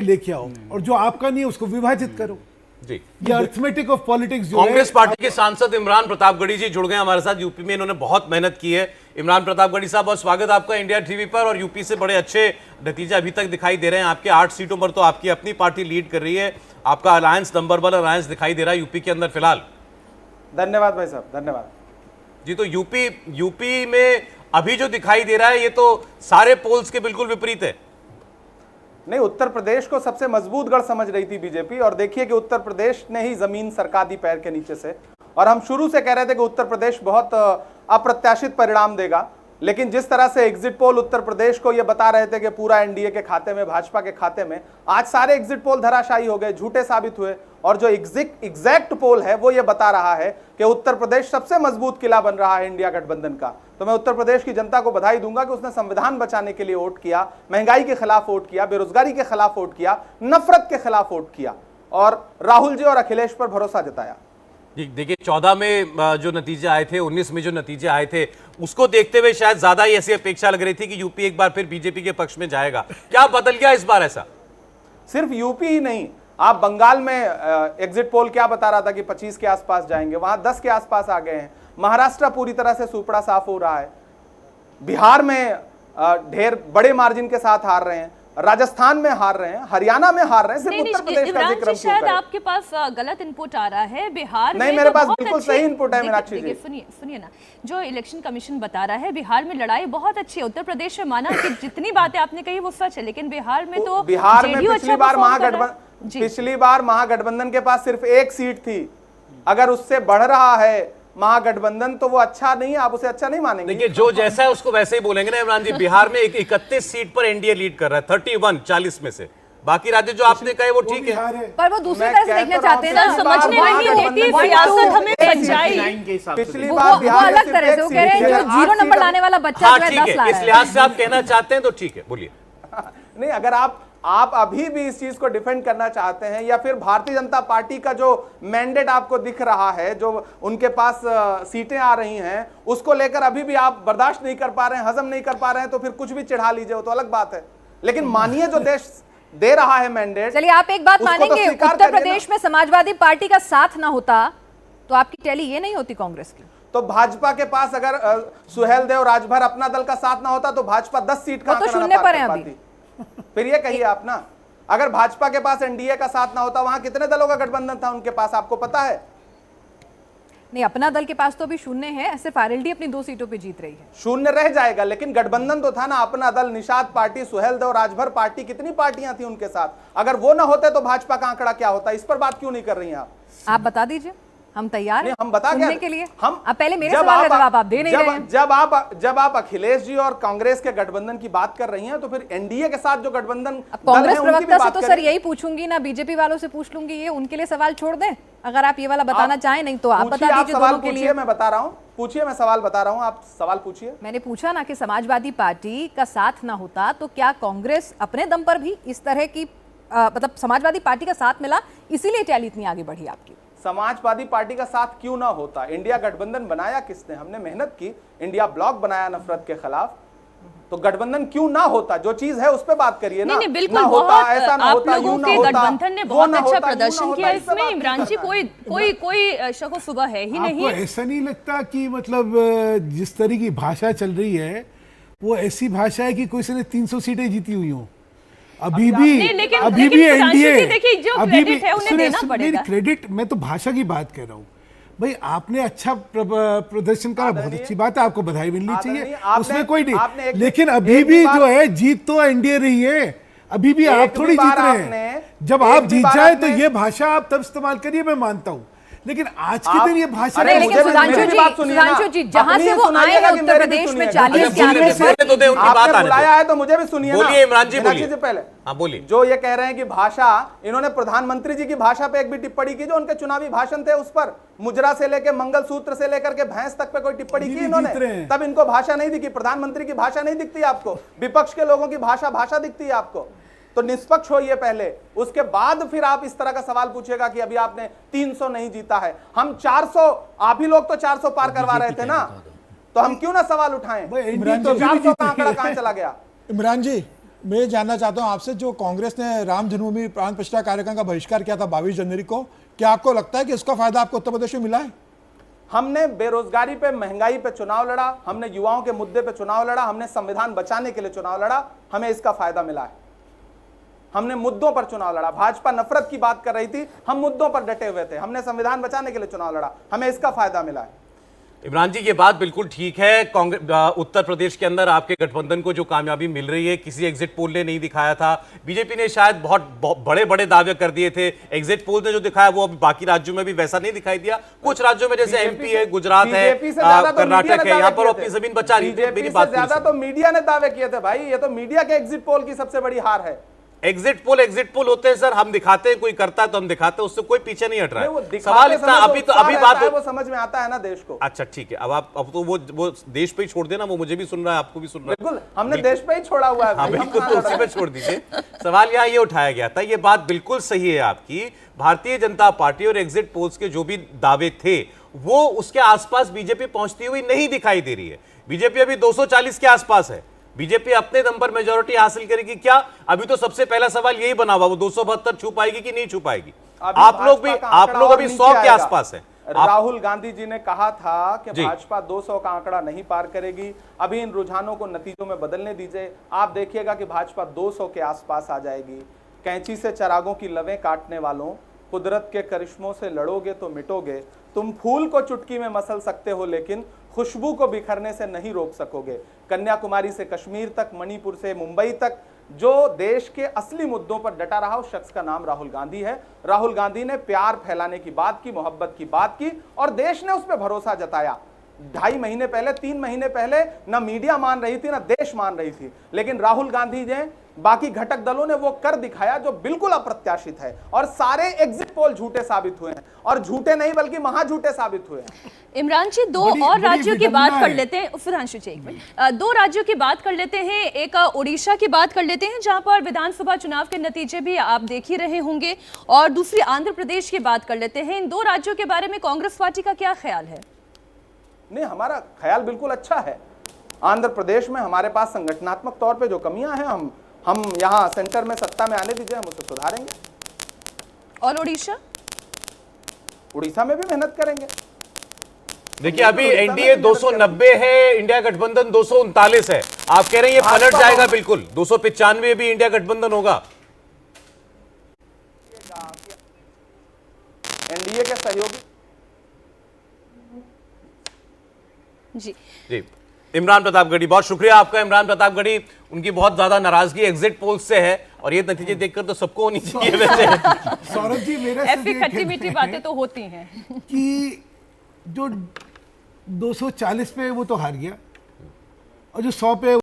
लेके आओ और जो आपका नहीं है उसको विभाजित करो। जी, ये अर्थमेटिक ऑफ पॉलिटिक्स जो कांग्रेस पार्टी के सांसद इमरान प्रतापगढ़ी जी जुड़ गए हमारे साथ। यूपी में इन्होंने बहुत मेहनत की है। इमरान प्रतापगढ़ी साहब, बहुत स्वागत आपका इंडिया टीवी पर। और यूपी से बड़े अच्छे नतीजे अभी तक दिखाई दे रहे हैं आपके। 8 सीटों पर तो आपकी अपनी पार्टी लीड कर रही है। आपका अलायंस नंबर 1 अलायंस दिखाई दे रहा है यूपी के अंदर फिलहाल। धन्यवाद भाई साहब, धन्यवाद जी। तो यूपी में अभी जो दिखाई दे रहा है ये तो सारे पोल्स के बिल्कुल विपरीत है। नहीं, उत्तर प्रदेश को सबसे मजबूत गढ़ समझ रही थी बीजेपी, और देखिए कि उत्तर प्रदेश ने ही जमीन सरका दी पैर के नीचे से। और हम शुरू से कह रहे थे कि उत्तर प्रदेश बहुत अप्रत्याशित परिणाम देगा, लेकिन जिस तरह से एग्जिट पोल उत्तर प्रदेश को यह बता रहे थे कि पूरा एनडीए के खाते में, भाजपा के खाते में, आज सारे एग्जिट पोल धराशायी हो गए, झूठे साबित हुए। और जो एग्जैक्ट पोल है वो ये बता रहा है कि उत्तर प्रदेश सबसे मजबूत किला बन रहा है इंडिया गठबंधन का। तो मैं उत्तर प्रदेश की जनता को बधाई दूंगा कि उसने संविधान बचाने के लिए वोट किया, महंगाई के खिलाफ वोट किया, बेरोजगारी के खिलाफ वोट किया, नफरत के खिलाफ वोट किया, और राहुल जी और अखिलेश पर भरोसा जताया। देखिए, 14 में जो नतीजे आए थे, 19 में जो नतीजे आए थे, उसको देखते हुए शायद ज्यादा ही ऐसी अपेक्षा लग रही थी कि यूपी एक बार फिर बीजेपी के पक्ष में जाएगा। क्या बदल गया इस बार ऐसा? सिर्फ यूपी ही नहीं, आप बंगाल में एग्जिट पोल क्या बता रहा था कि 25 के आसपास जाएंगे, वहां 10 के आसपास आ गए हैं। महाराष्ट्र पूरी तरह से सुपड़ा साफ हो रहा है। बिहार में ढेर बड़े मार्जिन के साथ हार रहे हैं, राजस्थान में हार रहे हैं, हरियाणा में हार रहे हैं। सिर्फ उत्तर प्रदेश का जिक्र क्यों शायद करें? आपके पास गलत इनपुट आ रहा है। बिहार नहीं, में मेरे तो पास बहुत बिल्कुल सही इनपुट है मीनाक्षी जी। सुनिए ना, जो इलेक्शन कमीशन बता रहा है बिहार में लड़ाई बहुत अच्छी है। उत्तर प्रदेश में माना कि जितनी बातें आपने कही वो सच है, लेकिन बिहार में तो बिहार में JDU पिछली अच्छा बार परफॉर्म कर रहा है। पिछली बार महागठबंधन के पास सिर्फ 1 सीट थी। अगर उससे बढ़ रहा है महागठबंधन तो वो अच्छा नहीं है, आप उसे अच्छा नहीं मानेंगे। देखिए, जो जैसा है उसको वैसे ही बोलेंगे ना इमरान जी। बिहार में 31 सीट पर एनडीए लीड कर रहा है, 31 40 में से। बाकी राज्य जो आपने कहे वो ठीक है, पर वो दूसरी तरह से देखना चाहते हैं ना, समझने नहीं देती सियासत हमें सच्चाई। पिछली बार वो अलग तरह से वो कह रहे हैं जो 0 नंबर लाने वाला बच्चा हाँ जो है ठीक 10 ला है। इस रहा है। लिहाज से आप कहना चाहते हैं तो ठीक है, बोलिए। नहीं, अगर आप अभी भी इस चीज को डिफेंड करना चाहते हैं, या फिर भारतीय जनता पार्टी का जो मैंडेट आपको दिख रहा है, जो उनके पास सीटें आ रही हैं, उसको लेकर अभी भी आप बर्दाश्त नहीं कर पा रहे हैं, हजम नहीं कर पा रहे हैं, तो फिर कुछ भी चढ़ा लीजिए, वो तो अलग बात है। लेकिन मानिए जो देश दे रहा है मैंडेट। चलिए, आप एक बात उसको तो मानेंगे, स्वीकार उत्तर करिए प्रदेश में समाजवादी पार्टी का साथ ना होता तो आपकी टैली ये नहीं होती कांग्रेस की। तो भाजपा के पास अगर सुहेल देव राजभर अपना दल का साथ ना होता तो भाजपा 10 सीट वो कहां तो शून्य पर है अभी। फिर ये कहिए आप ना, अगर भाजपा के पास एनडीए का साथ ना होता, वहां कितने दलों का गठबंधन था उनके पास, आपको पता है? नहीं, अपना दल के पास तो अभी शून्य है, सिर्फ आरएलडी अपनी 2 सीटों पे जीत रही है। शून्य रह जाएगा, लेकिन गठबंधन तो था ना। अपना दल, निषाद पार्टी, सुहेल देव राजभर पार्टी, कितनी पार्टियां थी उनके साथ। अगर वो ना होते तो भाजपा का आंकड़ा क्या होता? इस पर बात क्यों नहीं कर रही हैं आप बता दीजिए, हम तैयार हैं हम बता सुनने के लिए। हम अब पहले मेरे सवाल का जवाब आप दे नहीं रहे हैं। जब आप अखिलेश जी और कांग्रेस के गठबंधन की बात कर रही हैं, तो फिर एनडीए के साथ जो गठबंधन कांग्रेस प्रवक्ता से तो सर यही पूछूंगी ना, बीजेपी वालों से पूछ लूंगी। ये उनके लिए सवाल छोड़ दें, अगर आप ये वाला बताना चाहें। नहीं तो आप बता दीजिए दोनों के लिए। मैं बता रहा हूं, पूछिए, मैं सवाल बता रहा हूं, आप सवाल पूछिए। मैंने पूछा ना कि समाजवादी पार्टी का साथ ना होता तो क्या कांग्रेस अपने दम पर भी इस तरह की मतलब समाजवादी पार्टी का साथ मिला, इसीलिए टैली इतनी आगे बढ़ी आपकी। समाजवादी पार्टी का साथ क्यों ना होता? इंडिया गठबंधन बनाया किसने? हमने मेहनत की, इंडिया ब्लॉक बनाया नफरत के खिलाफ। तो गठबंधन क्यों ना होता? जो चीज है उस पे बात करिए ना। नहीं, बिल्कुल, ना होता, ऐसा ना आप होता, लोगों यूं ना के होता, गठबंधन ने वो बहुत ना अच्छा होता, प्रदर्शन यूं ना किया होता, इस पे इसमें। बात इमरान जी, कोई शक व शुबा है ही नहीं। आपको ऐसा नहीं लगता कि मतलब जिस तरह की भाषा चल रही है वो ऐसी भाषा है कि कोई से 300 सीटें जीती हुई हो? अभी भी एनडीए, अभी भी सुनिए, क्रेडिट, मैं तो भाषा की बात कर रहा हूँ भाई। आपने अच्छा प्रदर्शन करा, बहुत अच्छी बात है, आपको बधाई मिलनी चाहिए, उसमें कोई नहीं। लेकिन अभी भी जो है जीत तो एनडीए रही है, अभी भी आप थोड़ी जीत रहे हैं। जब आप जीत जाए तो ये भाषा आप तब इस्तेमाल करिए, मैं मानता हूँ। लेकिन आज के दिन ये भाषा सुधांशु जी, जहां से वो आए हैं उत्तर प्रदेश में 40 बुलाया है तो मुझे भी सुनिए। बोलिए इमरान जी, बोलिए पहले। हाँ बोलिए। जो ये कह रहे हैं कि भाषा, इन्होंने प्रधानमंत्री जी की भाषा पे एक भी टिप्पणी की? जो उनके चुनावी भाषण थे उस पर मुजरा से लेकर मंगलसूत्र से लेकर के भैंस तक पे कोई टिप्पणी की इन्होंने? तब इनको भाषा नहीं दिखी? प्रधानमंत्री की भाषा नहीं दिखती आपको? विपक्ष के लोगों की भाषा दिखती है आपको? तो निष्पक्ष होइए पहले, उसके बाद फिर आप इस तरह का सवाल पूछिएगा कि अभी आपने 300 नहीं जीता है। हम 400, आप ही लोग तो 400 पार करवा रहे थे ना, तो हम क्यों ना सवाल उठाएं? तो 400 का आंकड़ा कहां चला गया? इमरान जी, मैं ये जानना चाहता हूं आपसे, जो कांग्रेस ने राम जन्मभूमि प्राण प्रतिष्ठा कार्यक्रम का बहिष्कार किया था 22 जनवरी को, क्या आपको लगता है कि इसका फायदा आपको उत्तर प्रदेश में मिला है? हमने बेरोजगारी पे, महंगाई पे चुनाव लड़ा, हमने युवाओं के मुद्दे पे चुनाव लड़ा, हमने संविधान बचाने के लिए चुनाव लड़ा, हमें इसका फायदा मिला है। हमने मुद्दों पर चुनाव लड़ा। भाजपा नफरत की बात कर रही थी, हम मुद्दों पर डटे हुए थे। हमने संविधान बचाने के लिए चुनाव लड़ा, हमें इसका फायदा मिला है। इमरान जी, ये बात बिल्कुल ठीक है। कांग्रेस उत्तर प्रदेश के अंदर आपके गठबंधन को जो कामयाबी मिल रही है, किसी एग्जिट पोल ने नहीं दिखाया था। बीजेपी ने शायद बहुत बड़े बड़े दावे कर दिए थे, एग्जिट पोल ने जो दिखाया वो अभी बाकी राज्यों में भी वैसा नहीं दिखाई दिया। कुछ राज्यों में जैसे एमपी है, गुजरात है, कर्नाटक है, यहाँ पर अपनी जमीन बचा रही थी। मेरी बात ज्यादा तो मीडिया ने दावे किए थे भाई, ये तो मीडिया के एग्जिट पोल की सबसे बड़ी हार है। एग्जिट पोल होते हैं सर, हम दिखाते हैं, कोई करता है तो हम दिखाते हैं, उससे कोई पीछे नहीं हट रहा है। सवाल इतना अभी बात वो समझ में आता है ना देश को। अच्छा ठीक है, अब तो वो देश पे ही छोड़ देना, वो मुझे भी सुन रहा है, आपको भी सुन रहा है। बिल्कुल, हमने देश पे ही छोड़ा हुआ है। हाँ बिल्कुल, तो उसी पे छोड़ दीजिए। सवाल यहाँ ये उठाया गया था, ये बात बिल्कुल सही है आपकी, भारतीय जनता पार्टी और एग्जिट पोल्स के जो भी दावे थे वो उसके आसपास बीजेपी पहुंचती हुई नहीं दिखाई दे रही है। बीजेपी अभी 240 के आसपास है। बीजेपी अपने दम पर मेजॉरिटी हासिल करेगी क्या? अभी तो सबसे पहला सवाल यही बना हुआ, वो 272 छू पाएगी कि नहीं छू पाएगी। आप लोग अभी 100 के आसपास है। राहुल गांधी जी ने कहा था कि भाजपा 200 का आंकड़ा नहीं पार करेगी। अभी इन रुझानों को नतीजों में बदलने दीजिए, आप देखिएगा कि भाजपा 200 के आसपास आ जाएगी। कैंची से चरागों की लवें काटने वालों, कुदरत के करिश्मों से लड़ोगे तो मिटोगे। तुम फूल को चुटकी में मसल सकते हो, लेकिन खुशबू को बिखरने से नहीं रोक सकोगे। कन्याकुमारी से कश्मीर तक, मणिपुर से मुंबई तक, जो देश के असली मुद्दों पर डटा रहा उस शख्स का नाम राहुल गांधी है। राहुल गांधी ने प्यार फैलाने की बात की, मोहब्बत की बात की, और देश ने उस पर भरोसा जताया। 2.5 महीने पहले, 3 महीने पहले ना मीडिया मान रही थी ना देश मान रही थी, लेकिन राहुल गांधी ने, बाकी घटक दलों ने वो कर दिखाया जो बिल्कुल अप्रत्याशित है। और सारे एग्जिट पोल झूठे साबित हुए हैं, और झूठे नहीं बल्कि महाझूठे साबित हुए हैं। इमरान जी, दो और राज्यों की बात कर लेते हैं। सुधांशु जी, एक मिनट, 2 राज्यों की बात कर लेते हैं। एक उड़ीसा की बात कर लेते हैं, जहां पर विधानसभा चुनाव के नतीजे भी आप देख ही रहे होंगे, और दूसरी आंध्र प्रदेश की बात कर लेते हैं। इन 2 राज्यों के बारे में कांग्रेस पार्टी का क्या ख्याल है? नहीं, हमारा ख्याल बिल्कुल अच्छा है। आंध्र प्रदेश में हमारे पास संगठनात्मक तौर पे जो कमियां हैं, हम यहां सेंटर में सत्ता में आने दीजिए, हम उसे सुधारेंगे। और उड़ीसा में भी मेहनत करेंगे। देखिए, अभी एनडीए 290 है, इंडिया गठबंधन 239 है। आप कह रहे हैं ये पलट जाएगा? बिल्कुल, 295 भी इंडिया गठबंधन होगा। एनडीए के सहयोगी जी इमरान प्रतापगढ़ी, बहुत शुक्रिया आपका। इमरान प्रतापगढ़ी, उनकी बहुत ज्यादा नाराजगी एग्जिट पोल्स से है, और ये नतीजे देखकर तो सबको होनी चाहिए वैसे। सौरभ जी, मेरा ऐसी खट्टी मीठी बातें तो होती हैं कि जो 240 पे वो तो हार गया, और जो 100 पे